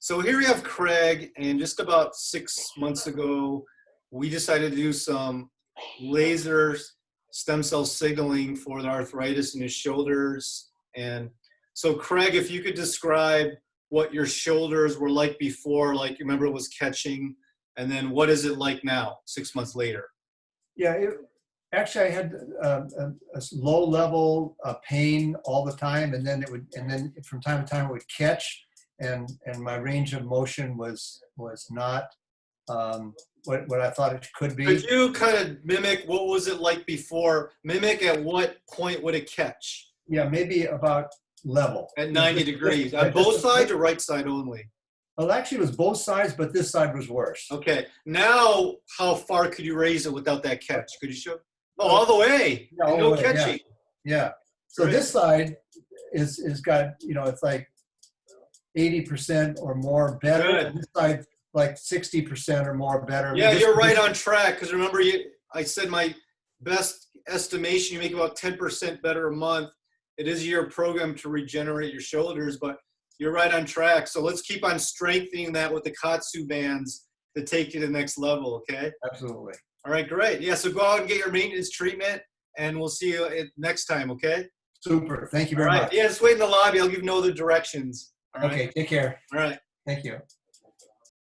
So here we have Craig, and just about 6 months ago, we decided to do some laser stem cell signaling for the arthritis in his shoulders. And so Craig, if you could describe what your shoulders were like before, like you remember it was catching, and then what is it like now, 6 months later? Yeah, actually, I had a low level pain all the time, and then from time to time it would catch, and my range of motion was not what I thought it could Could be. you kind of mimic what was it like before? Mimic at what point would it catch? Yeah, maybe about level. At 90 degrees. On both sides or right side only? Well, actually, it was both sides, but this side was worse. Okay. Now, how far could you raise it without that catch? Could you show? Oh, all the way. Yeah, all no the way, catching. Yeah. So Great. this side is got, it's like 80% or more better. Good. And this side like 60% or more better. Yeah, you're right on track. Because remember, I said my best estimation, you make about 10% better a month. It is your program to regenerate your shoulders, but you're right on track. So let's keep on strengthening that with the Katsu bands to take you to the next level, okay? Absolutely. All right, great. Yeah, so go out and get your maintenance treatment, and we'll see you next time, okay? Super. Thank you very All right. much. Yeah, just wait in the lobby. I'll give you no other directions. All right. Okay, take care. All right. Thank you.